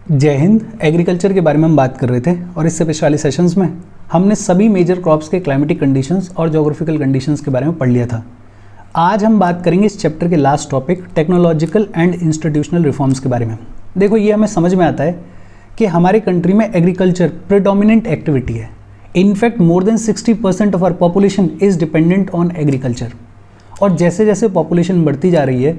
जय हिंद। एग्रीकल्चर के बारे में हम बात कर रहे थे और इससे पिछले वाले सेशंस में हमने सभी मेजर क्रॉप्स के क्लाइमेटिक कंडीशंस और ज्योग्राफिकल कंडीशंस के बारे में पढ़ लिया था। आज हम बात करेंगे इस चैप्टर के last topic technological and institutional reforms के बारे में। देखो, ये हमें समझ में आता है कि हमारे कंट्री में एग्रीकल्चर प्रेडोमिनेंट एक्टिविटी है। In fact more than 60% of our population is dependent on agriculture. और जैसे जैसे पॉपुलेशन बढ़ती जा रही है,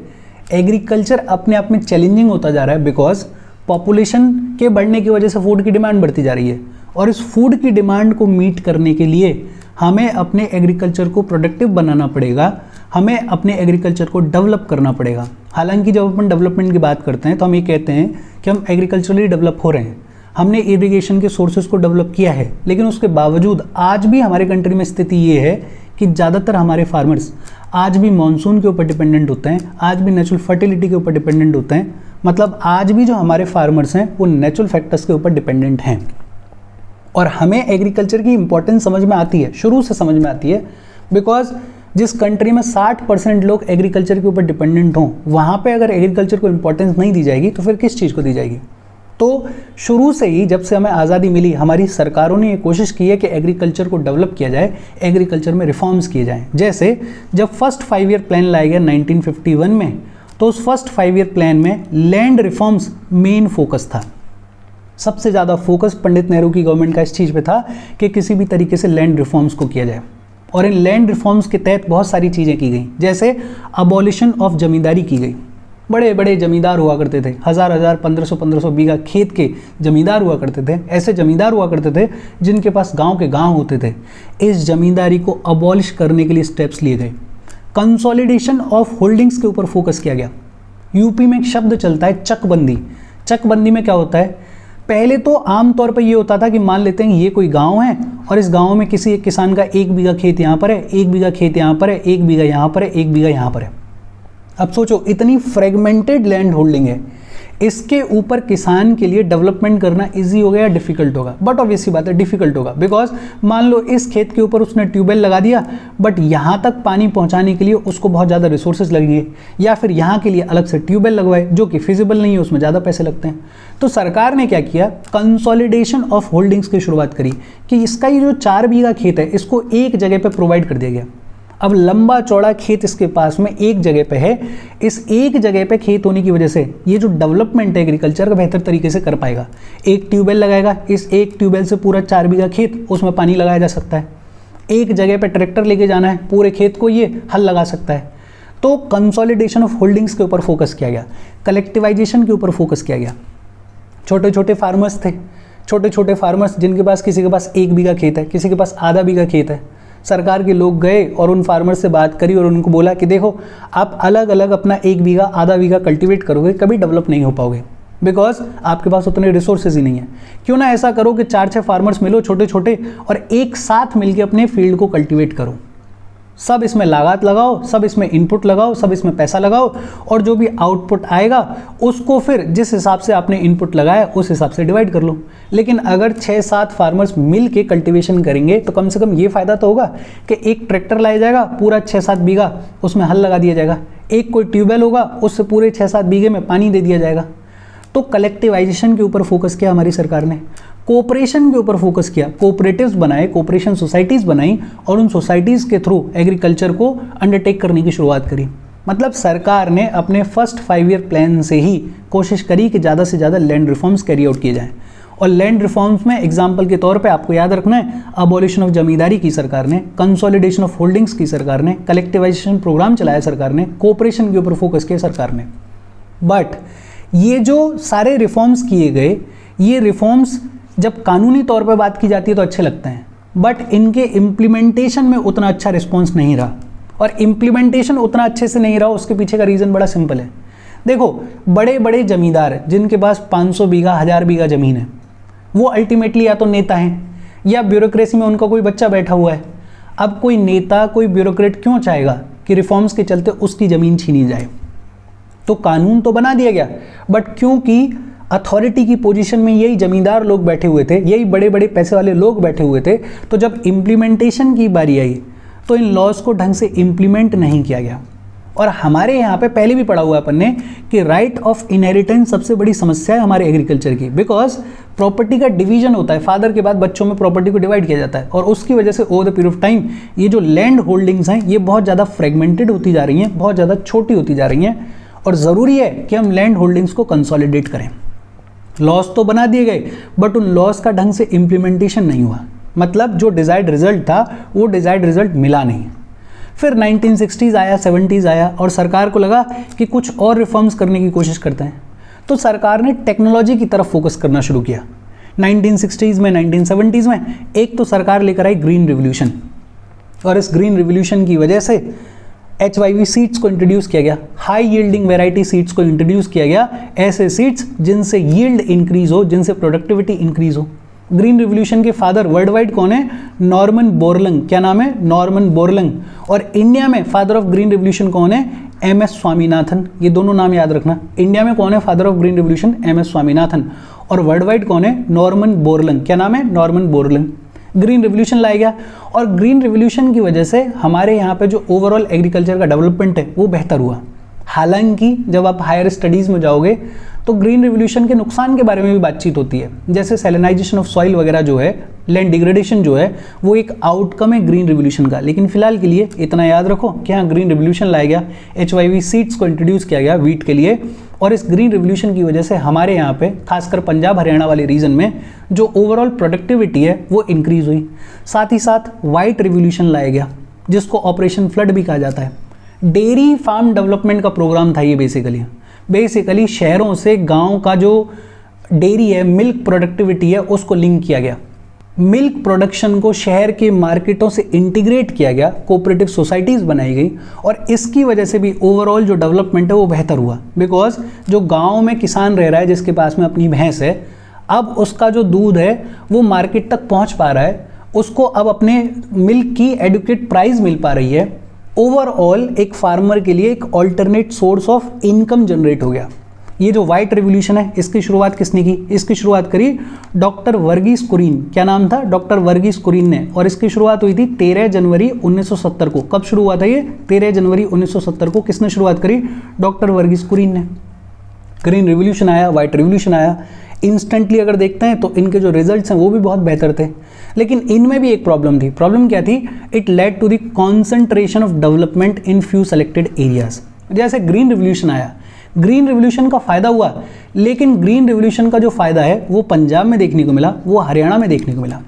एग्रीकल्चर अपने आप में चैलेंजिंग होता जा रहा है, बिकॉज पॉपुलेशन के बढ़ने की वजह से फूड की डिमांड बढ़ती जा रही है। और इस फूड की डिमांड को मीट करने के लिए हमें अपने एग्रीकल्चर को प्रोडक्टिव बनाना पड़ेगा, हमें अपने एग्रीकल्चर को डेवलप करना पड़ेगा। हालांकि जब अपन डेवलपमेंट की बात करते हैं तो हम ये कहते हैं कि हम एग्रीकल्चरली डेवलप हो रहे हैं, हमने इरिगेशन के सोर्सेज को डेवलप किया है, लेकिन उसके बावजूद आज भी हमारे कंट्री में स्थिति ये है कि ज़्यादातर हमारे फार्मर्स आज भी मानसून के ऊपर डिपेंडेंट होते हैं, आज भी नेचुरल फर्टिलिटी के ऊपर डिपेंडेंट होते हैं। मतलब आज भी जो हमारे फार्मर्स हैं वो नेचुरल फैक्टर्स के ऊपर डिपेंडेंट हैं। और हमें एग्रीकल्चर की इंपॉर्टेंस समझ में आती है, शुरू से समझ में आती है, बिकॉज जिस कंट्री में 60% लोग एग्रीकल्चर के ऊपर डिपेंडेंट हों, वहाँ पे अगर एग्रीकल्चर को इंपॉर्टेंस नहीं दी जाएगी तो फिर किस चीज़ को दी जाएगी। तो शुरू से ही जब से हमें आज़ादी मिली, हमारी सरकारों ने ये कोशिश की है कि एग्रीकल्चर को डेवलप किया जाए, एग्रीकल्चर में रिफॉर्म्स किए जाएं। जैसे जब फर्स्ट 5 ईयर प्लान लाया गया 1951 में, तो उस फर्स्ट 5 ईयर प्लान में लैंड रिफॉर्म्स मेन फोकस था। सबसे ज़्यादा फोकस पंडित नेहरू की गवर्नमेंट का इस चीज़ पे था कि किसी भी तरीके से लैंड रिफॉर्म्स को किया जाए। और इन लैंड रिफॉर्म्स के तहत बहुत सारी चीज़ें की गई, जैसे अबॉलिशन ऑफ जमींदारी की गई। बड़े बड़े जमींदार हुआ करते थे, 1000 1500 बीघा खेत के जमींदार हुआ करते थे। ऐसे जमींदार हुआ करते थे जिनके पास गांव के गांव होते थे। इस जमींदारी को अबॉलिश करने के लिए स्टेप्स लिए गए। कंसोलिडेशन ऑफ होल्डिंग्स के ऊपर फोकस किया गया। यूपी में एक शब्द चलता है चकबंदी। चकबंदी में क्या होता है, पहले तो आमतौर पर ये होता था कि मान लेते हैं ये कोई गांव है और इस गांव में किसी एक किसान का 1 बीघा खेत यहाँ पर है, 1 बीघा खेत यहाँ पर है, 1 बीघा यहाँ पर है, 1 बीघा यहाँ पर है। अब सोचो, इतनी फ्रेगमेंटेड लैंड होल्डिंग है, इसके ऊपर किसान के लिए डेवलपमेंट करना इजी होगा या डिफिकल्ट होगा? बट ऑब्वियसली बात है डिफिकल्ट होगा, बिकॉज मान लो इस खेत के ऊपर उसने ट्यूबवेल लगा दिया, बट यहाँ तक पानी पहुँचाने के लिए उसको बहुत ज़्यादा रिसोर्सेज लगेंगे, या फिर यहाँ के लिए अलग से ट्यूबवेल लगवाए जो कि फिजिबल नहीं है, उसमें ज़्यादा पैसे लगते हैं। तो सरकार ने क्या किया, कंसोलिडेशन ऑफ होल्डिंग्स की शुरुआत करी कि इसका ये जो 4 बीघा खेत है इसको एक जगह पर प्रोवाइड कर दिया गया। अब लंबा चौड़ा खेत इसके पास में एक जगह पे है। इस एक जगह पे खेत होने की वजह से ये जो डेवलपमेंट है एग्रीकल्चर का बेहतर तरीके से कर पाएगा। एक ट्यूबवेल लगाएगा, इस एक ट्यूबवेल से पूरा 4 बीघा खेत उसमें पानी लगाया जा सकता है। एक जगह पे ट्रैक्टर लेके जाना है, पूरे खेत को ये हल लगा सकता है। तो कंसोलिडेशन ऑफ होल्डिंग्स के ऊपर फोकस किया गया, कलेक्टिवाइजेशन के ऊपर फोकस किया गया। छोटे छोटे फार्मर्स थे, छोटे छोटे फार्मर्स जिनके पास किसी के पास 1 बीघा खेत है, किसी के पास आधा बीघा खेत है। सरकार के लोग गए और उन फार्मर से बात करी और उनको बोला कि देखो, आप अलग अलग अपना 1 बीघा आधा बीघा कल्टीवेट करोगे, कभी डेवलप नहीं हो पाओगे, बिकॉज आपके पास उतने रिसोर्सेज ही नहीं है। क्यों ना ऐसा करो कि 4-6 फार्मर्स मिलो छोटे छोटे और एक साथ मिलकर अपने फील्ड को कल्टीवेट करो। सब इसमें लागत लगाओ, सब इसमें इनपुट लगाओ, सब इसमें पैसा लगाओ, और जो भी आउटपुट आएगा उसको फिर जिस हिसाब से आपने इनपुट लगाया उस हिसाब से डिवाइड कर लो। लेकिन अगर 6-7 फार्मर्स मिल के कल्टिवेशन करेंगे तो कम से कम ये फ़ायदा तो होगा कि एक ट्रैक्टर लाया जाएगा, पूरा 6-7 बीघा उसमें हल लगा दिया जाएगा। एक कोई ट्यूबवेल होगा, उससे पूरे 6-7 बीघे में पानी दे दिया जाएगा। तो कलेक्टिवाइजेशन के ऊपर फोकस किया हमारी सरकार ने, कोऑपरेशन के ऊपर फोकस किया, कोऑपरेटिव्स बनाए, कोऑपरेशन सोसाइटीज़ बनाई और उन सोसाइटीज़ के थ्रू एग्रीकल्चर को अंडरटेक करने की शुरुआत करी। मतलब सरकार ने अपने फर्स्ट 5 ईयर प्लान से ही कोशिश करी कि ज़्यादा से ज़्यादा लैंड रिफॉर्म्स कैरी आउट किए जाएँ। और लैंड रिफॉर्म्स में एग्जाम्पल के तौर पे आपको याद रखना है, अबॉलिशन ऑफ जमींदारी की सरकार ने, कंसोलिडेशन ऑफ होल्डिंग्स की सरकार ने, कलेक्टिवाइजेशन प्रोग्राम चलाया सरकार ने, कोऑपरेशन के ऊपर फोकस किया सरकार ने। बट ये जो सारे रिफॉर्म्स किए गए, ये रिफॉर्म्स जब कानूनी तौर पर बात की जाती है तो अच्छे लगते हैं, बट इनके इम्प्लीमेंटेशन में उतना अच्छा रिस्पॉन्स नहीं रहा। और इम्प्लीमेंटेशन उतना अच्छे से नहीं रहा, उसके पीछे का रीज़न बड़ा सिंपल है। देखो, बड़े बड़े जमींदार जिनके पास 500 बीघा 1000 बीघा ज़मीन है, वो अल्टीमेटली या तो नेता हैं या ब्यूरोक्रेसी में उनका कोई बच्चा बैठा हुआ है। अब कोई नेता, कोई ब्यूरोक्रेट क्यों चाहेगा कि रिफॉर्म्स के चलते उसकी ज़मीन छीनी जाए? तो कानून तो बना दिया गया, बट क्योंकि अथॉरिटी की पोजीशन में यही जमींदार लोग बैठे हुए थे, यही बड़े बड़े पैसे वाले लोग बैठे हुए थे, तो जब इम्प्लीमेंटेशन की बारी आई तो इन लॉज को ढंग से इम्प्लीमेंट नहीं किया गया। और हमारे यहाँ पे पहले भी पढ़ा हुआ है अपन ने कि राइट ऑफ इनहेरिटेंस सबसे बड़ी समस्या है हमारे एग्रीकल्चर की, बिकॉज प्रॉपर्टी का डिवीजन होता है, फादर के बाद बच्चों में प्रॉपर्टी को डिवाइड किया जाता है, और उसकी वजह से over the period of time ये जो लैंड होल्डिंग्स हैं ये बहुत ज़्यादा फ्रेगमेंटेड होती जा रही हैं, बहुत ज़्यादा छोटी होती जा रही हैं, और ज़रूरी है कि हम लैंड होल्डिंग्स को कंसोलिडेट करें। लॉस तो बना दिए गए बट उन लॉस का ढंग से इम्प्लीमेंटेशन नहीं हुआ, मतलब जो डिजायर्ड रिजल्ट था वो डिजायर्ड रिजल्ट मिला नहीं। फिर 1960s आया, 70s आया और सरकार को लगा कि कुछ और रिफॉर्म्स करने की कोशिश करते हैं, तो सरकार ने टेक्नोलॉजी की तरफ फोकस करना शुरू किया। 1960s में, 1970s में एक तो सरकार लेकर आई ग्रीन रिवोल्यूशन, और इस ग्रीन रिवोल्यूशन की वजह से HYV सीड्स को इंट्रोड्यूस किया गया, हाई यील्डिंग वैरायटी सीड्स को इंट्रोड्यूस किया गया, ऐसे सीड्स जिनसे यील्ड इंक्रीज हो, जिनसे प्रोडक्टिविटी इंक्रीज हो। ग्रीन रिवोल्यूशन के फादर वर्ल्ड वाइड कौन है? नॉर्मन बोरलंग। क्या नाम है? नॉर्मन बोरलंग। और इंडिया में फादर ऑफ ग्रीन रिवोल्यूशन कौन है? MS स्वामीनाथन। ये दोनों नाम याद रखना। इंडिया में कौन है father of green revolution? MS Swaminathan. और वर्ल्ड वाइड कौन है? नॉर्मन बोरलंग। क्या नाम है? नॉर्मन बोरलंग। ग्रीन रिवोल्यूशन लाया गया, और ग्रीन रिवोल्यूशन की वजह से हमारे यहाँ पे जो ओवरऑल एग्रीकल्चर का डेवलपमेंट है वो बेहतर हुआ। हालांकि जब आप हायर स्टडीज़ में जाओगे तो ग्रीन रिवोल्यूशन के नुकसान के बारे में भी बातचीत होती है, जैसे सैलिनाइजेशन ऑफ सॉइल वगैरह जो है, लैंड डिग्रेडेशन जो है, वो एक आउटकम है ग्रीन रिवोल्यूशन का। लेकिन फिलहाल के लिए इतना याद रखो कि हाँ, ग्रीन रिवोल्यूशन लाया गया, HYV सीड्स को इंट्रोड्यूस किया गया व्हीट के लिए, और इस ग्रीन रिवोल्यूशन की वजह से हमारे यहाँ पे खासकर पंजाब हरियाणा वाले रीजन में जो ओवरऑल प्रोडक्टिविटी है वो इंक्रीज हुई। साथ ही साथ वाइट रिवोल्यूशन लाया गया, जिसको ऑपरेशन फ्लड भी कहा जाता है। डेयरी फार्म डेवलपमेंट का प्रोग्राम था ये। बेसिकली शहरों से गांव का जो डेयरी है, मिल्क प्रोडक्टिविटी है, उसको लिंक किया गया। मिल्क प्रोडक्शन को शहर के मार्केटों से इंटीग्रेट किया गया, कोऑपरेटिव सोसाइटीज़ बनाई गई, और इसकी वजह से भी ओवरऑल जो डेवलपमेंट है वो बेहतर हुआ। बिकॉज जो गांव में किसान रह रहा है, जिसके पास में अपनी भैंस है, अब उसका जो दूध है वो मार्केट तक पहुंच पा रहा है, उसको अब अपने मिल्क की एडुकेट प्राइस मिल पा रही है। ओवरऑल एक फार्मर के लिए एक alternate source of income generate हो गया। ये जो वाइट रिवोल्यूशन है, इसकी शुरुआत किसने की? इसकी शुरुआत करी डॉक्टर वर्गीस कुरियन। क्या नाम था? डॉक्टर वर्गीस कुरियन ने। और इसकी शुरुआत हुई थी 13 जनवरी 1970 को। कब शुरू हुआ था ये? 13 जनवरी 1970 को। किसने शुरुआत करी? डॉक्टर वर्गीस कुरियन ने। ग्रीन रिवोल्यूशन आया, वाइट रिवोल्यूशन आया। इंस्टेंटली अगर देखते हैं तो इनके जो रिजल्ट्स हैं वो भी बहुत बेहतर थे, लेकिन इनमें भी एक प्रॉब्लम थी। प्रॉब्लम क्या थी? It led to the concentration of development in few selected areas. जैसे ग्रीन रिवोल्यूशन आया, ग्रीन रिवोल्यूशन का फायदा हुआ, लेकिन ग्रीन रिवोल्यूशन का जो फायदा है वो पंजाब में देखने को मिला, वो हरियाणा में देखने को मिला।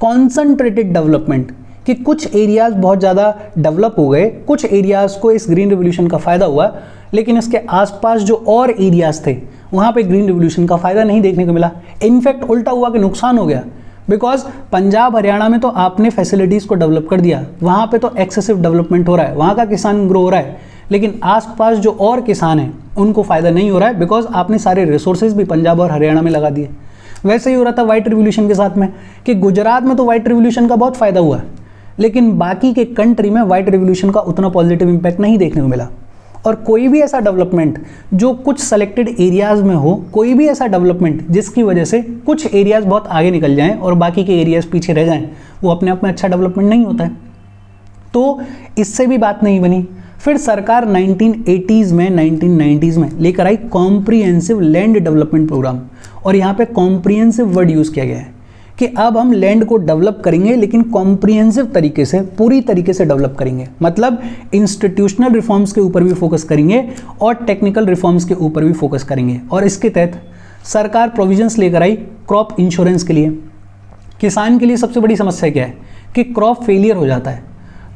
कॉन्सेंट्रेटेड डेवलपमेंट कि कुछ एरियाज बहुत ज़्यादा डेवलप हो गए, कुछ एरियाज को इस ग्रीन रिवोल्यूशन का फायदा हुआ, लेकिन इसके आसपास जो और एरियाज थे वहाँ पे ग्रीन रिवोल्यूशन का फायदा नहीं देखने को मिला। इनफैक्ट उल्टा हुआ कि नुकसान हो गया। बिकॉज पंजाब हरियाणा में तो आपने फैसिलिटीज़ को डेवलप कर दिया, वहाँ पे तो एक्सेसिव डेवलपमेंट हो रहा है, वहाँ का किसान ग्रो हो रहा है, लेकिन आसपास जो और किसान हैं उनको फ़ायदा नहीं हो रहा है, बिकॉज आपने सारे रिसोर्सेज भी पंजाब और हरियाणा में लगा दिए। वैसे ही हो रहा था वाइट रिवोल्यूशन के साथ में कि गुजरात में तो वाइट रिवोल्यूशन का बहुत फ़ायदा हुआ, लेकिन बाकी के कंट्री में वाइट रिवोल्यूशन का उतना पॉजिटिव इम्पैक्ट नहीं देखने को मिला। और कोई भी ऐसा डेवलपमेंट जो कुछ सेलेक्टेड एरियाज़ में हो, कोई भी ऐसा डेवलपमेंट जिसकी वजह से कुछ एरियाज़ बहुत आगे निकल जाएं और बाकी के एरियाज़ पीछे रह जाएं, वो अपने आप में अच्छा डेवलपमेंट नहीं होता है। तो इससे भी बात नहीं बनी। फिर सरकार 1980s में 1990s में लेकर आई कॉम्प्रिहेंसिव लैंड डेवलपमेंट प्रोग्राम, और यहाँ पे कॉम्प्रिहेंसिव वर्ड यूज़ किया गया है कि अब हम लैंड को डेवलप करेंगे, लेकिन कॉम्प्रिहेंसिव तरीके से, पूरी तरीके से डेवलप करेंगे। मतलब इंस्टीट्यूशनल रिफॉर्म्स के ऊपर भी फोकस करेंगे और टेक्निकल रिफॉर्म्स के ऊपर भी फोकस करेंगे। और इसके तहत सरकार प्रोविजंस लेकर आई क्रॉप इंश्योरेंस के लिए। किसान के लिए सबसे बड़ी समस्या क्या है कि क्रॉप फेलियर हो जाता है,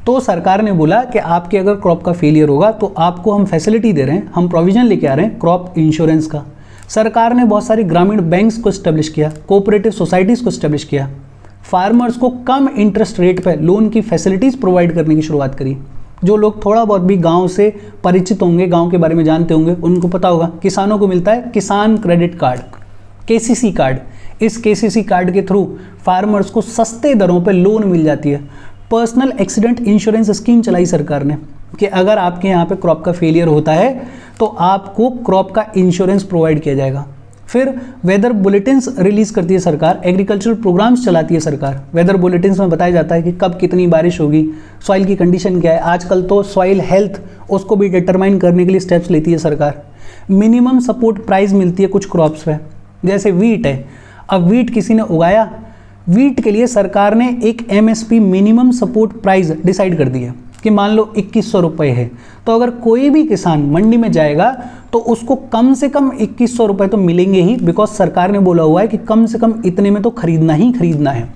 तो सरकार ने बोला कि आपके अगर क्रॉप का फेलियर होगा तो आपको हम फैसिलिटी दे रहे हैं, हम प्रोविजन लेके आ रहे हैं क्रॉप इंश्योरेंस का। सरकार ने बहुत सारी ग्रामीण बैंक्स को स्टैब्लिश किया, कोऑपरेटिव सोसाइटीज़ को स्टैब्लिश किया, फार्मर्स को कम इंटरेस्ट रेट पर लोन की फैसिलिटीज़ प्रोवाइड करने की शुरुआत करी। जो लोग थोड़ा बहुत भी गांव से परिचित होंगे, गांव के बारे में जानते होंगे, उनको पता होगा किसानों को मिलता है किसान क्रेडिट कार्ड, KCC कार्ड। इस KCC कार्ड के थ्रू फार्मर्स को सस्ते दरों पर लोन मिल जाती है। पर्सनल एक्सीडेंट इंश्योरेंस स्कीम चलाई सरकार ने कि अगर आपके यहाँ पे क्रॉप का फेलियर होता है तो आपको क्रॉप का इंश्योरेंस प्रोवाइड किया जाएगा। फिर वेदर बुलेटिन्स रिलीज करती है सरकार, एग्रीकल्चरल प्रोग्राम्स चलाती है सरकार। वेदर बुलेटिन्स में बताया जाता है कि कब कितनी बारिश होगी, सॉइल की कंडीशन क्या है। आजकल तो सॉइल हेल्थ उसको भी डिटरमाइन करने के लिए स्टेप्स लेती है सरकार। मिनिमम सपोर्ट प्राइस मिलती है कुछ क्रॉप्स पे, जैसे वीट है। अब वीट किसी ने उगाया, वीट के लिए सरकार ने एक MSP minimum support price decide कर दी है कि मान लो 2100 रुपये है, तो अगर कोई भी किसान मंडी में जाएगा तो उसको कम से कम 2100 रुपये तो मिलेंगे ही, बिकॉज सरकार ने बोला हुआ है कि कम से कम इतने में तो खरीदना ही खरीदना है।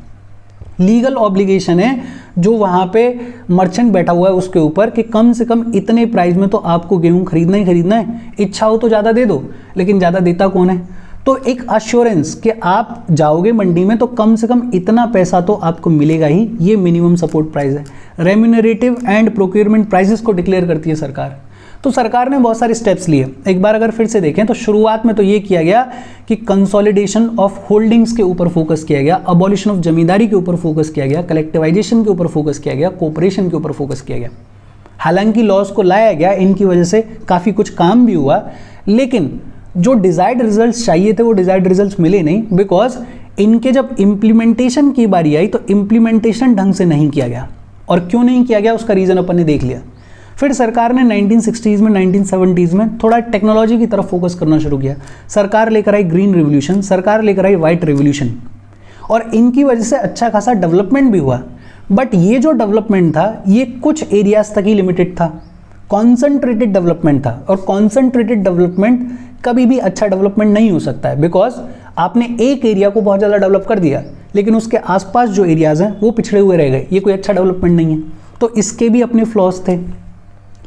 लीगल ऑब्लिगेशन है जो वहाँ पे मर्चेंट बैठा हुआ है उसके ऊपर कि कम से कम इतने प्राइस में तो आपको गेहूँ खरीदना ही खरीदना है। इच्छा हो तो ज़्यादा दे दो, लेकिन ज़्यादा देता कौन है? तो एक अश्योरेंस कि आप जाओगे मंडी में तो कम से कम इतना पैसा तो आपको मिलेगा ही, ये मिनिमम सपोर्ट प्राइस है। रेम्यूनरेटिव एंड प्रोक्योरमेंट प्राइसेस को डिक्लेयर करती है सरकार। तो सरकार ने बहुत सारे स्टेप्स लिए। एक बार अगर फिर से देखें तो शुरुआत में तो ये किया गया कि कंसोलिडेशन ऑफ होल्डिंग्स के ऊपर फोकस किया गया, अबॉलिशन ऑफ जमींदारी के ऊपर फोकस किया गया, कलेक्टिवाइजेशन के ऊपर फोकस किया गया, कोऑपरेशन के ऊपर फोकस किया गया। हालांकि लॉज को लाया गया, इनकी वजह से काफ़ी कुछ काम भी हुआ, लेकिन जो डिजायर्ड रिजल्ट्स चाहिए थे वो डिजायर्ड रिजल्ट्स मिले नहीं, बिकॉज इनके जब इम्प्लीमेंटेशन की बारी आई तो इम्प्लीमेंटेशन ढंग से नहीं किया गया। और क्यों नहीं किया गया उसका रीज़न अपन ने देख लिया। फिर सरकार ने 1960s में 1970s में थोड़ा टेक्नोलॉजी की तरफ फोकस करना शुरू किया। सरकार लेकर आई ग्रीन रिवोल्यूशन, सरकार लेकर आई वाइट रिवोल्यूशन, और इनकी वजह से अच्छा खासा डेवलपमेंट भी हुआ। बट ये जो डेवलपमेंट था ये कुछ एरियाज तक ही लिमिटेड था, कॉन्सेंट्रेटेड डेवलपमेंट था। और कॉन्सेंट्रेटेड डेवलपमेंट कभी भी अच्छा डेवलपमेंट नहीं हो सकता है, बिकॉज आपने एक एरिया को बहुत ज़्यादा डेवलप कर दिया लेकिन उसके आसपास जो एरियाज हैं वो पिछड़े हुए रह गए, ये कोई अच्छा डेवलपमेंट नहीं है। तो इसके भी अपने फ्लॉज थे।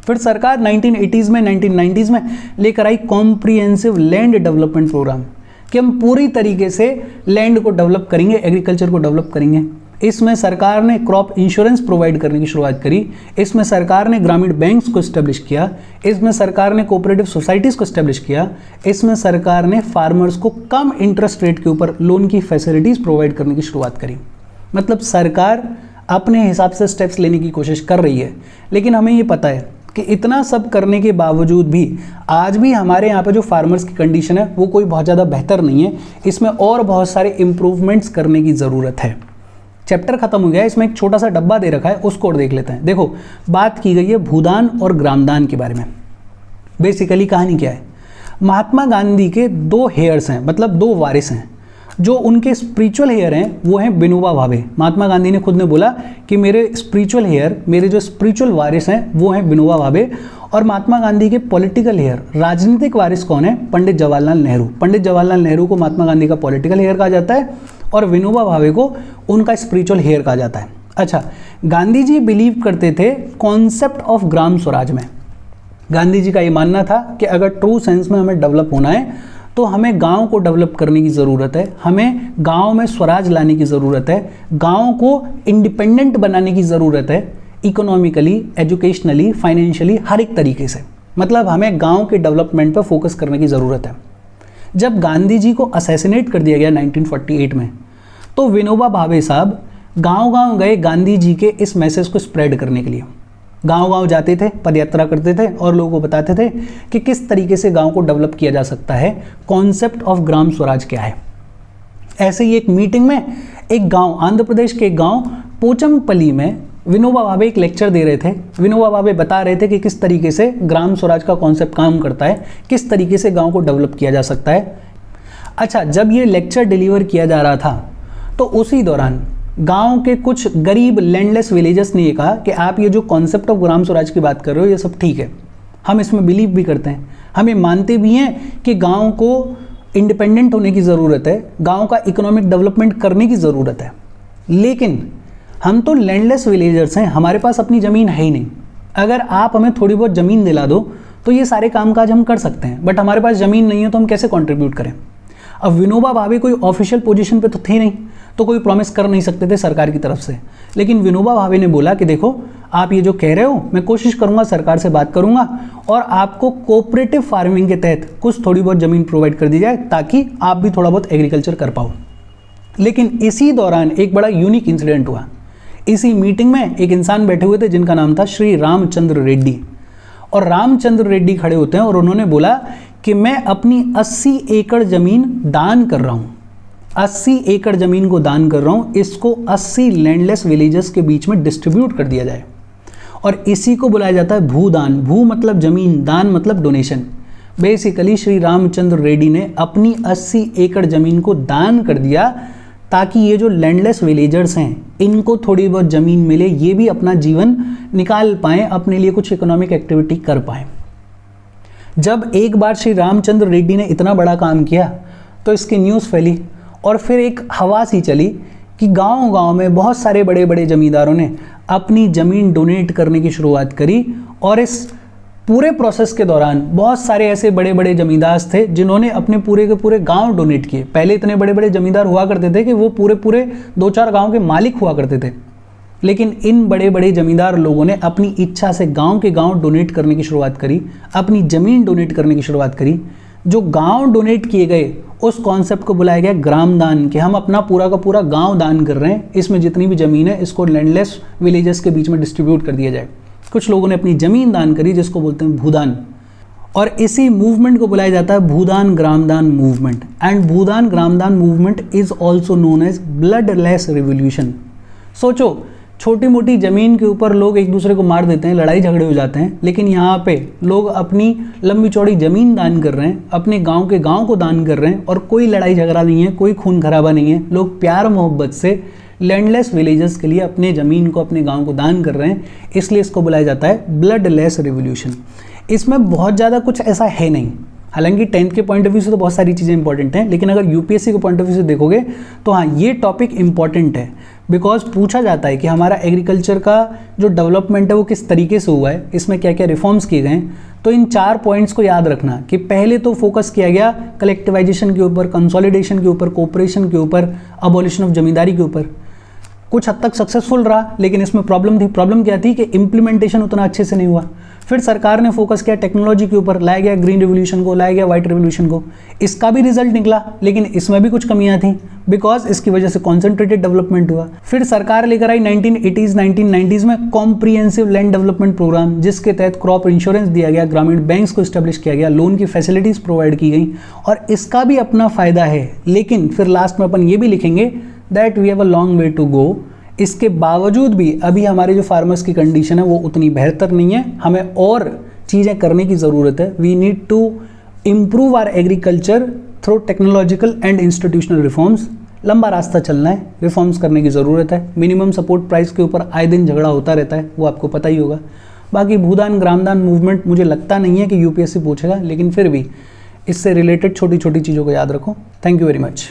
फिर सरकार 1980s में 1990s में लेकर आई कॉम्प्रिहेंसिव लैंड डेवलपमेंट प्रोग्राम कि हम पूरी तरीके से लैंड को डेवलप करेंगे, एग्रीकल्चर को डेवलप करेंगे। इसमें सरकार ने क्रॉप इंश्योरेंस प्रोवाइड करने की शुरुआत करी, इसमें सरकार ने ग्रामीण बैंक्स को इस्टेब्लिश किया, इसमें सरकार ने कोऑपरेटिव सोसाइटीज़ को इस्टेब्लिश किया, इसमें सरकार ने फार्मर्स को कम इंटरेस्ट रेट के ऊपर लोन की फैसिलिटीज़ प्रोवाइड करने की शुरुआत करी। मतलब सरकार अपने हिसाब से स्टेप्स लेने की कोशिश कर रही है, लेकिन हमें ये पता है कि इतना सब करने के बावजूद भी आज भी हमारे यहाँ पे जो फार्मर्स की कंडीशन है वो कोई बहुत ज़्यादा बेहतर नहीं है। इसमें और बहुत सारे इम्प्रूवमेंट्स करने की ज़रूरत है। चैप्टर खत्म हो गया है, इसमें एक छोटा सा डब्बा दे रखा है, उसको और देख लेते हैं। देखो, बात की गई है भूदान और ग्रामदान के बारे में। बेसिकली कहानी क्या है, महात्मा गांधी के दो हेयर्स हैं, मतलब दो वारिस हैं। जो उनके स्पिरिचुअल हेयर हैं वो हैं विनोबा भावे। महात्मा गांधी ने खुद ने बोला कि मेरे स्पिरिचुअल हेयर, मेरे जो स्पिरिचुअल वारिस हैं वो हैं विनोबा भावे। और महात्मा गांधी के पॉलिटिकल हेयर, राजनीतिक वारिस कौन है? पंडित जवाहरलाल नेहरू। पंडित जवाहरलाल नेहरू को महात्मा गांधी का पॉलिटिकल हेयर कहा जाता है और विनोबा भावे को उनका स्पिरिचुअल हेयर कहा जाता है। अच्छा, गांधी जी बिलीव करते थे कॉन्सेप्ट ऑफ ग्राम स्वराज में। गांधी जी का ये मानना था कि अगर ट्रू सेंस में हमें डेवलप होना है तो हमें गांव को डेवलप करने की ज़रूरत है, हमें गांव में स्वराज लाने की ज़रूरत है, गांव को इंडिपेंडेंट बनाने की ज़रूरत है, इकोनॉमिकली, एजुकेशनली, फाइनेंशियली, हर एक तरीके से। मतलब हमें गांव के डेवलपमेंट पर फोकस करने की ज़रूरत है। जब गांधी जी को असैसिनेट कर दिया गया 1948 में, तो विनोबा भावे साहब गांव-गांव गए गांधी जी के इस मैसेज को स्प्रेड करने के लिए। गांव-गांव जाते थे, पदयात्रा करते थे और लोगों को बताते थे कि किस तरीके से गांव को डेवलप किया जा सकता है, कॉन्सेप्ट ऑफ ग्राम स्वराज क्या है। ऐसे ही एक मीटिंग में एक गांव, आंध्र प्रदेश के एक गांव पोचमपल्ली में विनोबा भावे एक लेक्चर दे रहे थे। विनोबा भावे बता रहे थे कि किस तरीके से ग्राम स्वराज का कॉन्सेप्ट काम करता है, किस तरीके से गाँव को डेवलप किया जा सकता है। अच्छा, जब ये लेक्चर डिलीवर किया जा रहा था तो उसी दौरान गांव के कुछ गरीब लैंडलेस विलेजर्स ने ये कहा कि आप ये जो कॉन्सेप्ट ऑफ ग्राम स्वराज की बात कर रहे हो ये सब ठीक है, हम इसमें बिलीव भी करते हैं, हम ये मानते भी हैं कि गांव को इंडिपेंडेंट होने की ज़रूरत है, गांव का इकोनॉमिक डेवलपमेंट करने की ज़रूरत है, लेकिन हम तो लैंडलेस विलेजर्स हैं, हमारे पास अपनी ज़मीन है ही नहीं। अगर आप हमें थोड़ी बहुत ज़मीन दिला दो तो ये सारे कामकाज हम कर सकते हैं, बट हमारे पास ज़मीन नहीं है तो हम कैसे कॉन्ट्रीब्यूट करें। अब विनोबा भावे कोई ऑफिशियल पोजीशन पे तो थे नहीं, तो कोई प्रॉमिस कर नहीं सकते थे सरकार की तरफ से, लेकिन विनोबा भावे ने बोला कि देखो आप ये जो कह रहे हो मैं कोशिश करूंगा, सरकार से बात करूंगा और आपको कोऑपरेटिव फार्मिंग के तहत कुछ थोड़ी बहुत ज़मीन प्रोवाइड कर दी जाए ताकि आप भी थोड़ा बहुत एग्रीकल्चर कर पाओ। लेकिन इसी दौरान एक बड़ा यूनिक इंसिडेंट हुआ। इसी मीटिंग में एक इंसान बैठे हुए थे जिनका नाम था श्री रामचंद्र रेड्डी, और रामचंद्र रेड्डी खड़े होते हैं और उन्होंने बोला कि मैं अपनी 80 एकड़ ज़मीन दान कर रहा हूँ, 80 एकड़ ज़मीन को दान कर रहा हूँ, इसको 80 लैंडलेस विलेजेस के बीच में डिस्ट्रीब्यूट कर दिया जाए। और इसी को बुलाया जाता है भूदान। भू मतलब ज़मीन, दान मतलब डोनेशन। बेसिकली श्री रामचंद्र रेड्डी ने अपनी 80 एकड़ ज़मीन को दान कर दिया ताकि ये जो लैंडलेस विलेजर्स हैं इनको थोड़ी बहुत ज़मीन मिले, ये भी अपना जीवन निकाल पाएँ, अपने लिए कुछ इकोनॉमिक एक्टिविटी कर पाएँ। जब एक बार श्री रामचंद्र रेड्डी ने इतना बड़ा काम किया तो इसकी न्यूज़ फैली और फिर एक हवा सी चली कि गांव-गांव में बहुत सारे बड़े बड़े ज़मींदारों ने अपनी ज़मीन डोनेट करने की शुरुआत करी। और इस पूरे प्रोसेस के दौरान बहुत सारे ऐसे बड़े बड़े ज़मींदार थे जिन्होंने अपने पूरे के पूरे गांव डोनेट किए। पहले इतने बड़े बड़े ज़मींदार हुआ करते थे कि वो पूरे पूरे 2-4 गांव के मालिक हुआ करते थे, लेकिन इन बड़े बड़े ज़मींदार लोगों ने अपनी इच्छा से गांव के गांव डोनेट करने की शुरुआत करी, अपनी ज़मीन डोनेट करने की शुरुआत करी। जो गांव डोनेट किए गए उस कॉन्सेप्ट को बुलाया गया ग्राम दान, कि हम अपना पूरा का पूरा गांव दान कर रहे हैं, इसमें जितनी भी ज़मीन है इसको लैंडलेस विलेजेस के बीच में डिस्ट्रीब्यूट कर दिया जाए। कुछ लोगों ने अपनी ज़मीन दान करी जिसको बोलते हैं भूदान, और इसी मूवमेंट को बुलाया जाता है Bhoodan Gramdan movement. And Bhoodan Gramdan movement is also known as bloodless revolution. सोचो, छोटी मोटी ज़मीन के ऊपर लोग एक दूसरे को मार देते हैं, लड़ाई झगड़े हो जाते हैं, लेकिन यहाँ पे लोग अपनी लंबी चौड़ी ज़मीन दान कर रहे हैं, अपने गांव के गांव को दान कर रहे हैं, और कोई लड़ाई झगड़ा नहीं है, कोई खून खराबा नहीं है। लोग प्यार मोहब्बत से लैंडलेस विलेजेस के लिए अपने ज़मीन को, अपने गाँव को दान कर रहे हैं, इसलिए इसको बुलाया जाता है ब्लडलेस रिवोल्यूशन। इसमें बहुत ज़्यादा कुछ ऐसा है नहीं, हालांकि 10th के पॉइंट ऑफ व्यू से तो बहुत सारी चीज़ें इंपॉर्टेंट हैं, लेकिन अगर यूपीएससी के पॉइंट ऑफ व्यू से देखोगे तो हाँ, ये टॉपिक इंपॉर्टेंट है। बिकॉज पूछा जाता है कि हमारा एग्रीकल्चर का जो डेवलपमेंट है वो किस तरीके से हुआ है, इसमें क्या क्या रिफॉर्म्स किए गए हैं। तो इन 4 पॉइंट्स को याद रखना कि पहले तो फोकस किया गया कलेक्टिवाइजेशन के ऊपर, कंसोलिडेशन के ऊपर, कोऑपरेशन के ऊपर, अबॉलिशन ऑफ जमींदारी के ऊपर। कुछ हद तक सक्सेसफुल रहा, लेकिन इसमें प्रॉब्लम थी। प्रॉब्लम क्या थी कि इम्प्लीमेंटेशन उतना अच्छे से नहीं हुआ। फिर सरकार ने फोकस किया टेक्नोलॉजी के ऊपर, लाया गया ग्रीन रिवोल्यूशन को, लाया गया व्हाइट रिवोल्यूशन को। इसका भी रिजल्ट निकला, लेकिन इसमें भी कुछ कमियां थी, बिकॉज इसकी वजह से कॉन्सेंट्रेटेड डेवलपमेंट हुआ। फिर सरकार लेकर आई 1980s 1990s में कॉम्प्रिहेंसिव लैंड डेवलपमेंट प्रोग्राम, जिसके तहत क्रॉप इंश्योरेंस दिया गया, ग्रामीण बैंक्स को स्टैब्लिश किया गया, लोन की फैसिलिटीज प्रोवाइड की गई, और इसका भी अपना फायदा है। लेकिन फिर लास्ट में अपन ये भी लिखेंगे that we have a long way to go. इसके बावजूद भी अभी हमारे जो फार्मर्स की कंडीशन है वो उतनी बेहतर नहीं है, हमें और चीज़ें करने की ज़रूरत है। We need to improve our agriculture through technological and institutional reforms. लंबा रास्ता चलना है, रिफॉर्म्स करने की ज़रूरत है। मिनिमम सपोर्ट प्राइस के ऊपर आए दिन झगड़ा होता रहता है, वो आपको पता ही होगा। बाकी भूदान ग्रामदान मूवमेंट मुझे लगता नहीं है कि यूपीएससी पूछेगा, लेकिन फिर भी इससे रिलेटेड छोटी छोटी चीज़ों को याद रखो। Thank you very much.